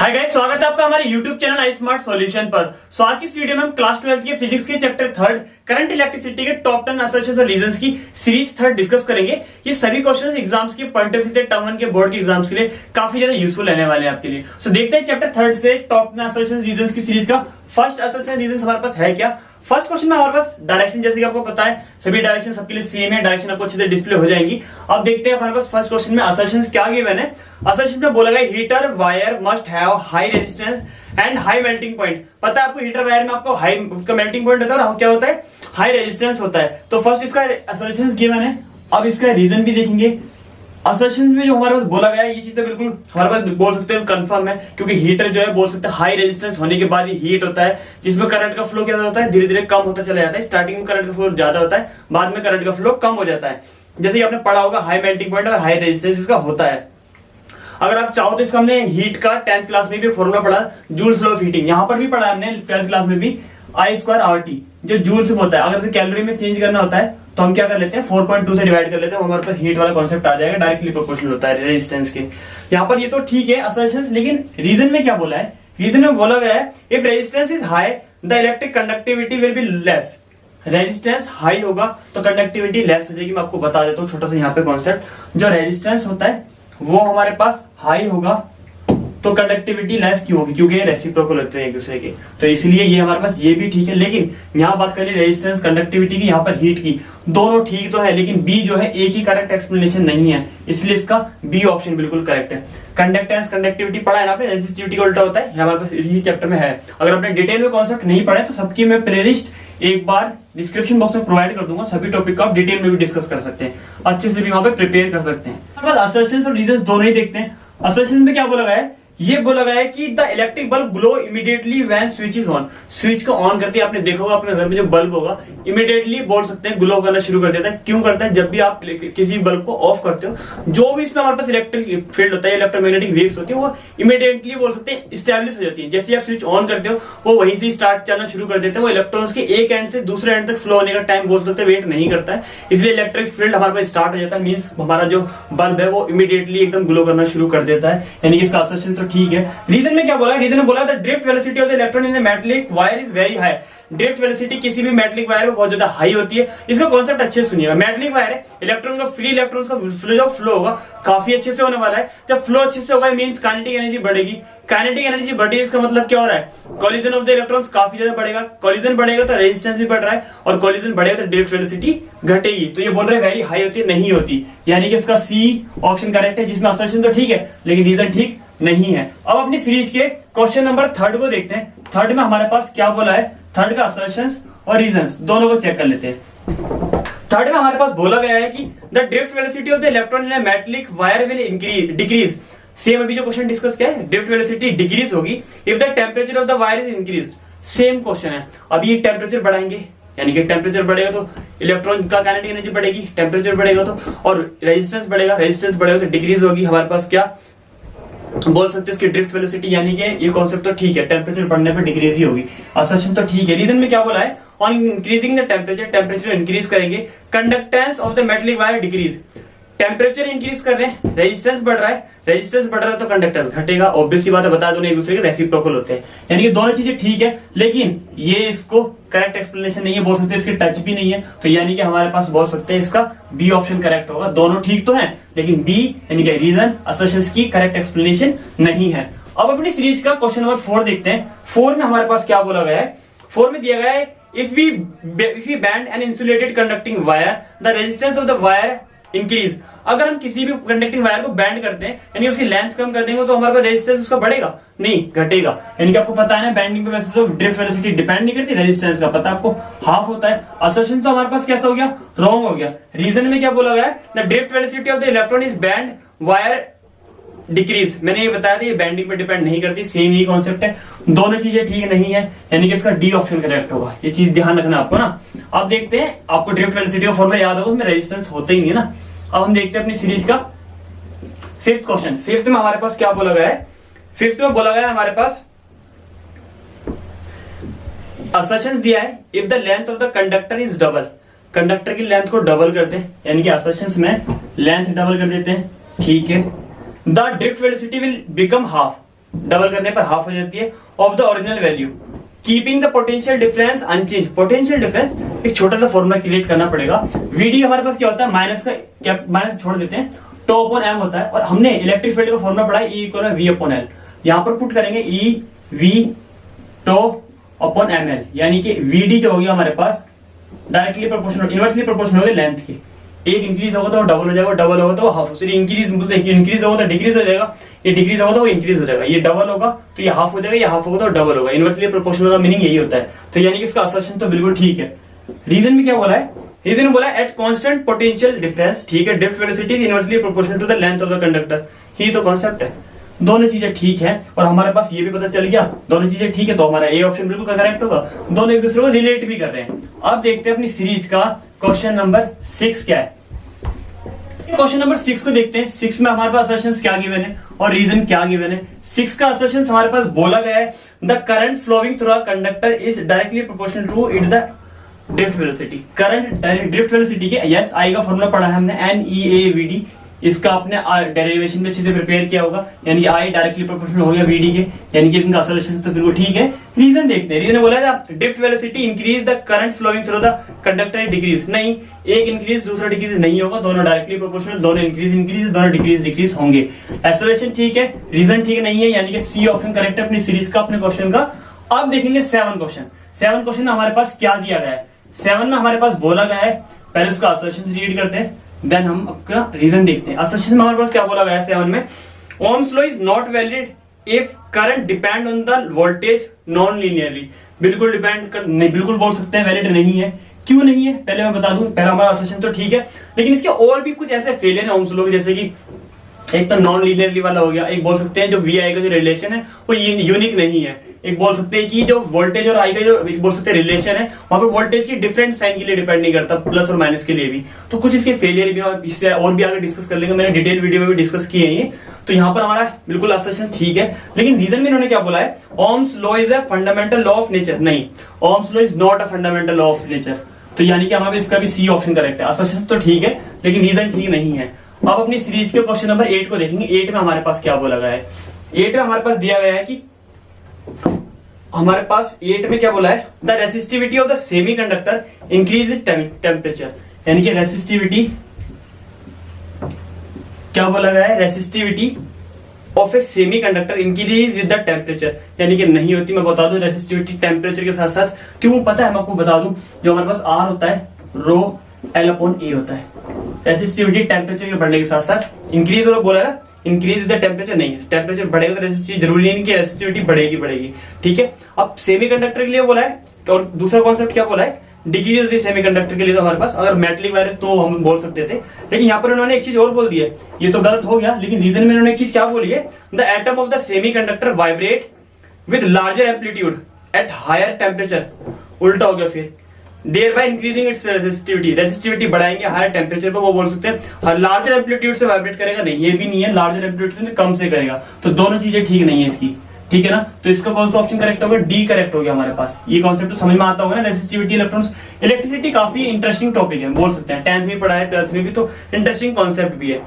Hi guys, स्वागत है आपका हमारे YouTube चैनल आई स्मार्ट सॉल्यूशन पर। सो आज की इस वीडियो में हम क्लास 12 के फिजिक्स के चैप्टर 3 करंट इलेक्ट्रिसिटी के टॉप 10 असर्शंस और रीजंस की सीरीज 3 डिस्कस करेंगे। ये सभी क्वेश्चंस एग्जाम्स के पॉइंट ऑफ व्यू से टर्म 1 के बोर्ड के एग्जाम्स के लिए काफी ज्यादा यूजफुल रहने वाले हैं आपके लिए। सो देखते हैं चैप्टर 3 से टॉप 10 असर्शंस रीजंस की सीरीज का फर्स्ट असर्शन रीजंस हमारे पास है क्या। फर्स्ट क्वेश्चन में हमारे पास डायरेक्शन, जैसे कि आपको पता है सभी डायरेक्शन सबके लिए सेम है, डायरेक्शन आपको अच्छे से डिस्प्ले हो जाएंगी। अब देखते हैं हमारे पास फर्स्ट क्वेश्चन में असर्शंस क्या गिवन है। असर्शन में बोला गया heater wire must have high resistance and high melting point. पता है आपको हीटर वायर में आपको हाई का मेल्टिंग पॉइंट होता है, क्या होता है, हाई रेजिस्टेंस होता है। तो फर्स्ट इसका असर्शंस गिवन है। अब इसका रीजन भी देखेंगे। असर्शंस में जो हमारे पास बोला गया है ये चीज तो बिल्कुल हमारे पास बोल सकते हैं कंफर्म है, क्योंकि हीटर जो है बोल सकते हैं हाई रेजिस्टेंस होने के बाद ये हीट होता है, जिसमें करंट का फ्लो क्या होता है, धीरे धीरे कम होता चला जाता है। स्टार्टिंग में करंट का फ्लो ज्यादा होता है, बाद में करंट का फ्लो कम हो जाता है। जैसे कि आपने पढ़ा होगा हाई मेल्टिंग पॉइंट और हाई रेजिस्टेंस इसका होता है। अगर आप चाहो तो इसका हमने हीट का 10th क्लास में भी फॉर्मूला पढ़ा, जूल्स लॉ ऑफ हीटिंग, यहाँ पर भी पढ़ा है हमने 12th क्लास में भी, I²RT जो जूल्स में होता है। अगर इसे कैलोरी में चेंज करना होता है तो हम क्या कर लेते हैं, 4.2 से डिवाइड कर लेते हैं, हमारे पास हीट वाला कॉन्सेप्ट आ जाएगा, डायरेक्टली प्रोपोर्शनल होता है रेजिस्टेंस के। यहाँ पर ये तो ठीक है असर्शंस, लेकिन रीजन में क्या बोला है, रीजन में बोला गया है if resistance is high the electric conductivity will be less. Resistance high होगा तो कंडक्टिविटी लेस हो जाएगी। मैं आपको बता देता हूँ छोटा सा यहाँ पे कॉन्सेप्ट, जो रेजिस्टेंस होता है वो हमारे पास हाई होगा तो कंडक्टिविटी लेस क्यों होगी, क्योंकि ये रेसिप्रोकल होते हैं एक दूसरे के, तो इसलिए ये हमारे पास ये भी ठीक है। लेकिन यहाँ बात करें रेजिस्टेंस कंडक्टिविटी की, यहाँ पर हीट की, दोनों ठीक तो है, लेकिन बी जो है एक ही करेक्ट एक्सप्लेनेशन नहीं है, इसलिए इसका बी ऑप्शन बिल्कुल करेक्ट है। कंडक्टेंस कंडक्टिविटी पढ़ा है ना आपने, रेजिस्टिविटी का उल्टा होता है, हमारे पास इसी चैप्टर में है। अगर आपने डिटेल में कॉन्सेप्ट नहीं पढ़ा तो सबकी मैं प्लेलिस्ट एक बार डिस्क्रिप्शन बॉक्स में प्रोवाइड कर दूंगा, सभी टॉपिक को आप डिटेल में भी डिस्कस कर सकते हैं, अच्छे से भी वहां पे प्रिपेयर कर सकते हैं। असर्शंस और रीजंस दोनों ही देखते हैं। असर्शन में क्या बोला गया है, ये बोला गया है कि the electric bulb glow immediately when switch is on. Switch को ऑन करते ही आपने देखा होगा अपने घर में जो बल्ब होगा इमीडिएटली बोल सकते हैं ग्लो करना शुरू कर देता है। क्यों करता है, जब भी आप किसी बल्ब को ऑफ करते हो जो भी इसमें हमारे पास इलेक्ट्रिक फील्ड होता है, इलेक्ट्रोमैग्नेटिक वेव्स होती है, वो इमीडिएटली बोल सकते हैं स्टैब्लिश हो जाती है। जैसे आप स्विच ऑन करते हो वो वहीं से स्टार्ट चलना शुरू कर देते हैं। वो इलेक्ट्रॉन्स के एक एंड से दूसरे एंड तक फ्लो होने का टाइम बोल सकते हैं वेट नहीं करता है, इसलिए इलेक्ट्रिक फील्ड हमारे पास स्टार्ट हो जाता है। मींस हमारा जो बल्ब है वो इमीडिएटली एकदम ग्लो करना शुरू कर देता है, यानी कि इसका असर्शन तो ठीक है। रीजन में क्या बोला है, रीजन में बोला the drift velocity of the electron in the metallic wire is very high. Drift velocity किसी भी मेटालिक वायर में बहुत ज्यादा हाई होती है। इसका कॉन्सेप्ट अच्छे से सुनिएगा। मेटालिक वायर है, इलेक्ट्रॉन का फ्री इलेक्ट्रॉन्स का फ्लो होगा काफी अच्छे से होने वाला है। जब फ्लो अच्छे से होगा मींस काइनेटिक एनर्जी बढ़ेगी। काइनेटिक एनर्जी बढ़ेगी, इसका मतलब क्या हो रहा है, कॉलिजन ऑफ द इलेक्ट्रॉन्स काफी ज्यादा बढ़ेगा। कॉलिजन बढ़ेगा तो रेजिस्टेंस भी बढ़ रहा है, और कॉलिजन बढ़ेगा तो ड्रिफ्ट वेलोसिटी घटेगी। तो ये बोल रहे हैं वेरी हाई होती है, नहीं होती, यानी कि इसका सी ऑप्शन करेक्ट है, जिसमें असर्शन तो ठीक है लेकिन रीजन ठीक नहीं है। अब अपनी सीरीज के क्वेश्चन नंबर 3 को देखते हैं। थर्ड में हमारे पास क्या बोला है, थर्ड का असर्शंस और रीजंस दोनों को चेक कर लेते हैं। थर्ड में हमारे पास बोला गया है कि the drift velocity of the electron in a metallic wire will decrease. Same अभी जो क्वेश्चन डिस्कस किया है, ड्रिफ्ट वेलोसिटी डिक्रीज होगी if the temperature of the wire is increase. Same question है। अभी टेम्परेचर बढ़ाएंगे, यानी कि टेम्परेचर बढ़ेगा तो इलेक्ट्रॉन का काइनेटिक एनर्जी बढ़ेगी, टेम्परेचर बढ़ेगा तो, और रेजिस्टेंस बढ़ेगा, रेजिस्टेंस बढ़ेगा तो डिक्रीज होगी। हमारे पास क्या बोल सकते हैं इसकी ड्रिफ्ट वेलोसिटी, यानी कि ये कॉन्सेप्ट तो ठीक है, टेम्परेचर बढ़ने पे डिक्रीज ही होगी। असर्शन तो ठीक है। रीजन में क्या बोला है, on increasing the temperature, temperature increase करेंगे, conductance of the metallic wire decrease. Temperature increase कर रहे हैं, रेजिस्टेंस बढ़ रहा है, रेजिस्टेंस बढ़ रहा है तो कंडक्टेंस घटेगा। ऑब्वियस सी बात है, बता दो एक दूसरे के रेसिप्रोकल होते हैं, यानी कि दोनों चीजें ठीक है, लेकिन ये इसको करेक्ट एक्सप्लेनेशन नहीं है, बोल सकते इसके टच भी नहीं है, तो यानी कि हमारे पास बोल सकते हैं इसका बी ऑप्शन करेक्ट होगा। दोनों ठीक तो है लेकिन बी यानी कि रीजन असर्शंस की करेक्ट एक्सप्लेनेशन नहीं है। अब अपनी सीरीज का क्वेश्चन नंबर 4 देखते हैं। 4 में हमारे पास क्या बोला गया है, 4 में दिया गया है if we bend an insulated conducting wire the resistance of the wire increase. अगर हम किसी भी कंडक्टिंग वायर को बैंड करते हैं, यानी उसकी लेंथ कम कर देंगे, तो हमारे पास रेजिस्टेंस उसका बढ़ेगा नहीं घटेगा। यानी कि आपको पता है ना, बैंडिंग पे वैसे तो ड्रिफ्ट वेलोसिटी डिपेंड नहीं करती, रेजिस्टेंस का पता आपको हाफ होता है। असर्शन तो हमारे पास कैसा हो गया, रॉन्ग हो गया। रीजन में क्या बोला गया है, the drift velocity of the electron is band wire decrease. मैंने ये बताया था, ये बैंडिंग पे डिपेंड नहीं करती, सेम ही कॉन्सेप्ट है। दोनों चीजें ठीक नहीं है, यानी कि इसका डी ऑप्शन करेक्ट होगा। ये चीज ध्यान रखना आपको ना। अब देखते हैं, आपको ड्रिफ्ट वेलोसिटी का फॉर्मूला याद होगा, उसमें रेजिस्टेंस होता ही नहीं है ना। अब हम देखते हैं अपनी सीरीज का फिफ्थ क्वेश्चन। फिफ्थ में हमारे पास क्या बोला गया है, फिफ्थ में बोला गया है हमारे पास असर्शंस दिया है if the length of the conductor is double. Conductor की लेंथ को डबल करते हैं, यानी कि असर्शंस में लेंथ डबल कर देते हैं, ठीक है। The drift velocity will become half. Double करने पर हाफ हो जाती है, of the original value keeping the potential difference unchanged. Potential difference एक छोटा सा फॉर्मूला क्रिएट करना पड़ेगा। वीडी हमारे पास क्या होता है, माइनस का क्या माइनस छोड़ देते हैं, टो अपॉन एम होता है, और हमने इलेक्ट्रिक फील्ड का फॉर्मूला पढ़ा है, E equal V upon L. यहां पर पुट करेंगे E V tau upon M L, यानी कि वीडी जो होगी हमारे पास डायरेक्टली प्रोपोर्शनल इनवर्सली प्रोपोर्शनल होगी लेंथ की। एक इंक्रीज होगा तो डबल हो जाएगा, डबल होगा तो हाफ, इंक्रीज होगा तो डिक्रीज हो जाएगा, ये डिक्रीज होगा तो इंक्रीज हो जाएगा, ये डबल होगा तो ये हाफ हो जाएगा, ये हाफ होगा तो डबल होगा। इनवर्सली प्रोपोर्शनल का मीनिंग यही होता है। तो यानी कि इसका असर्शन तो बिल्कुल ठीक है। रीजन में क्या बोला है, रीजन में बोला है एट कांस्टेंट पोटेंशियल डिफरेंस, ठीक है, drift velocity is inversely proportional to the length of the conductor. ये तो कॉन्सेप्ट है, दोनों चीजें ठीक है और हमारे पास ये भी पता चल गया दोनों चीजें ठीक है, तो हमारा ए ऑप्शन बिल्कुल करेक्ट होगा। दोनों एक दूसरे को रिलेट भी कर रहे हैं। अब देखते हैं अपनी सीरीज का क्वेश्चन नंबर 6 क्या है। क्वेश्चन नंबर 6 को देखते हैं। 6 में हमारे पास असर्शंस क्या गिवन है और रीजन क्या गिवन है। 6 का असर्शंस हमारे पास बोला गया है the current flowing through a conductor is directly proportional to it the drift velocity. Current drift velocity के यस आई का फॉर्मूला पढ़ा है हमने, NEAVD। इसका आपने डेरिवेशन में अच्छे से प्रिपेयर किया होगा, यानी कि आई डायरेक्टली प्रोपोर्शनल हो गया वीडी के, यानी कि इनका असर्शन तो बिल्कुल ठीक है। रीजन देखते हैं। रीजन बोला है drift velocity increase the current flowing through the conductor decrease. नहीं, एक इंक्रीज दूसरा डिक्रीज नहीं होगा, दोनों डायरेक्टली प्रोपोर्शनल, दोनों इंक्रीज दोनों डिक्रीज होंगे। एक्सेलरेशन ठीक है, रीजन ठीक नहीं है, यानी कि सी ऑप्शन करेक्ट है अपनी सीरीज का, अपने क्वेश्चन का। अब देखेंगे 7 क्वेश्चन। 7 क्वेश्चन में हमारे पास क्या दिया गया है। 7 में हमारे पास बोला गया है, पहले उसका असर्शन रीड करते हैं, देन हम आपका रीजन देखते हैं। असर्शन में हमारे पास क्या बोला गया है 7 में, ohms law is not valid if current depend on the voltage non linearly. बिल्कुल नहीं, बिल्कुल बोल सकते हैं वैलिड नहीं है। क्यों नहीं है पहले मैं बता दूं। पहला हमारा असर्शन तो ठीक है, लेकिन इसके और भी कुछ ऐसे फेलियर है ओम्स लॉ के, जैसे कि एक तो नॉन लीनियरली वाला हो गया, एक बोल सकते हैं जो वी आई का जो रिलेशन है वो यूनिक नहीं है, एक बोल सकते हैं कि जो वोल्टेज और आई का जो एक बोल सकते हैं रिलेशन है वहां पर वोल्टेज की डिफरेंट साइन के लिए डिपेंड नहीं करता, प्लस और माइनस के लिए भी। तो कुछ इसके फेलियर भी और इससे और भी आगे डिस्कस कर लेंगे, मैंने डिटेल वीडियो में भी डिस्कस किए हैं ये। तो यहाँ पर हमारा बिल्कुल असर्शन ठीक है, लेकिन रीजन में इन्होंने क्या बोला है, ohm's law is a fundamental law of nature. नहीं, ohm's law is not a fundamental law of nature. तो यानी कि हमारे इसका भी सी ऑप्शन करेक्ट है। असर्शन तो ठीक है लेकिन रीजन ठीक नहीं है। अब अपनी सीरीज के क्वेश्चन नंबर 8 को देखेंगे। 8 में हमारे पास क्या बोला गया है। 8 में हमारे पास दिया गया है कि हमारे पास 8 में क्या बोला है, the resistivity of the semi conductor increase with temperature. यानी कि रेसिस्टिविटी क्या बोला गया है, resistivity of a semi conductor increase with the temperature. यानी कि नहीं होती, मैं बता दूं रेसिस्टिविटी टेम्परेचर के साथ साथ। क्यों पता है, मैं आपको बता दूं, जो हमारे पास आर होता है रो L अपॉन ए होता है। रेसिस्टिविटी टेम्परेचर के बढ़ने के साथ साथ इंक्रीज और बोला ना, इंक्रीज द टेम्परेचर नहीं है, टेम्परेचर बढ़ेगा तो रेसिस्टिविटी जरूरी नहीं कि रेसिस्टिविटी बढ़ेगी। ठीक है, अब सेमीकंडक्टर के लिए बोला है, और दूसरा कॉन्सेप्ट क्या बोला है, डिक्रीज द सेमीकंडक्टर के लिए। तो हमारे पास अगर मेटलिक वायर तो हम बोल सकते थे, लेकिन यहाँ पर उन्होंने एक चीज और बोल दी है, ये तो गलत हो गया, लेकिन रीजन में उन्होंने एक चीज क्या बोली है, the atom of the semiconductor vibrate with larger amplitude at higher temperature. उल्टा हो गया फिर, thereby increasing its resistivity बढ़ाएंगे हायर टेम्परेचर पर, वो बोल सकते हैं लार्जर एम्पलीट्यूड से वाइब्रेट करेगा। नहीं, ये भी नहीं है, लार्जर एम्पलीट्यूड से कम से करेगा। तो दोनों चीजें ठीक नहीं है इसकी, ठीक है ना। तो इसका कौन सा ऑप्शन करेक्ट होगा, डी करेक्ट हो गया हमारे पास। ये कॉन्सेप्ट तो समझ में आता होगा ना, रेसिस्टिविटी इलेक्ट्रॉन्स। इलेक्ट्रिसिटी काफी इंटरेस्टिंग टॉपिक है, बोल सकते हैं 10th में पढ़ा है, 12th में भी, तो इंटरेस्टिंग कॉन्सेप्ट भी है।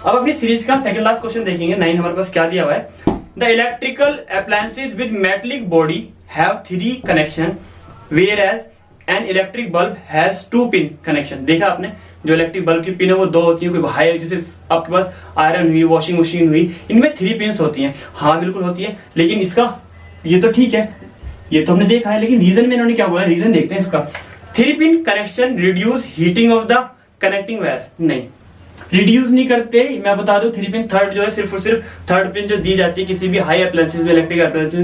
अब अपनी सीरीज का सेकंड लास्ट क्वेश्चन देखेंगे। 9 हमारे पास क्या दिया हुआ है, the electrical appliances with metallic body have 3 connection whereas an electric bulb has 2 pin connection. देखा आपने, जो इलेक्ट्रिक बल्ब की पिन है वो 2 होती है, कोई हाई जैसे आपके पास आयरन हुई, वॉशिंग मशीन हुई, इनमें 3 पिन होती हैं। हाँ बिल्कुल होती है, लेकिन इसका ये तो ठीक है, ये तो हमने देखा है, लेकिन रीजन में इन्होंने क्या बोला, रीजन देखते हैं इसका। 3 pin connection reduce heating of the connecting wire. नहीं, रिड्यूस नहीं करते। मैं बता दूं 3 पिन थर्ड जो है, सिर्फ और सिर्फ थर्ड पिन जो दी जाती है किसी भी हाई अप्लायंसेस में, इलेक्ट्रिक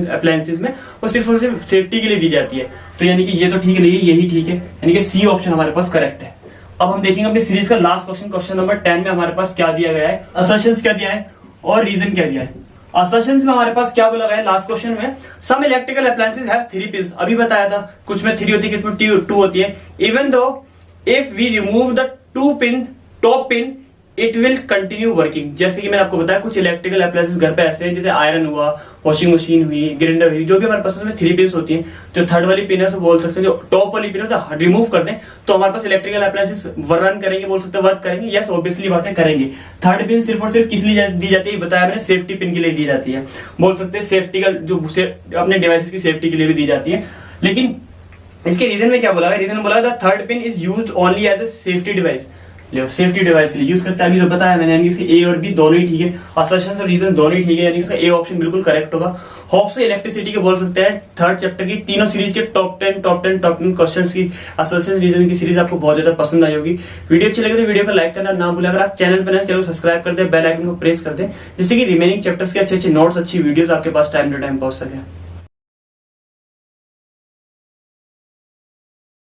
अप्लायंसेस में, वो सिर्फ और सिर्फ सेफ्टी के लिए दी जाती है। तो यानी कि ये तो ठीक नहीं है, यही ठीक है, यानी कि सी ऑप्शन हमारे पास करेक्ट है। अब हम देखेंगे अपनी सीरीज का लास्ट क्वेश्चन, क्वेश्चन नंबर 10 में हमारे पास क्या दिया गया है, असर्शंस क्या दिया है और रीजन क्या दिया है। असर्शंस में हमारे पास क्या बोला गया है लास्ट क्वेश्चन में, some electrical appliances have 3 pins. अभी बताया था, कुछ में 3 होती है, कुछ में 2 होती है। Even though if we remove the 2 pin top pin it will continue working. जैसे कि मैंने आपको बताया कुछ इलेक्ट्रिकल अप्लायंसेस घर पे ऐसे हैं, जैसे आयरन हुआ, वॉशिंग मशीन हुई, ग्राइंडर हुई, जो भी हमारे पास उसमें 3 पिन्स होती हैं। जो थर्ड वाली पिन है उसको बोल सकते हैं, जो टॉप वाली पिन है रिमूव कर दें तो हमारे पास इलेक्ट्रिकल अप्लायंसेस रन करेंगे, बोल सकते हैं वर्क करेंगे। यस ऑब्वियसली बातें करेंगे। थर्ड पिन सिर्फ और सिर्फ किस लिए दी जाती है बताया मैंने, सेफ्टी पिन के लिए दी जाती है। बोल सकते हैं सेफ्टी का जो अपने डिवाइसेस की सेफ्टी के लिए भी दी जाती है। लेकिन इसके रीजन में क्या बोला है, रीजन में बोला third pin is used only as a safety device. Safety device के लिए यूज करता है, अभी जो बताया मैंने, यानी इसके ए और बी दोनों ही ठीक है, असर्शन और रीजन दोनों ही ठीक है, यानी इसका ए ऑप्शन बिल्कुल करेक्ट होगा। होप से इलेक्ट्रिसिटी के बोल सकते हैं थर्ड चैप्टर की तीनों सीरीज के टॉप 10 क्वेश्चंस की असर्शन रीजन की सीरीज आपको बहुत ज्यादा पसंद आई होगी। वीडियो अच्छी लगे तो वीडियो को लाइक करना ना भूलें। अगर आप चैनल पर नए चैनल सब्सक्राइब कर दे, बेल आइकन को प्रेस कर दें, जिससे कि रिमेनिंग चैप्टर्स के अच्छे नोट्स, अच्छी वीडियोस आपके पास टाइम टू टाइम पहुंच सके।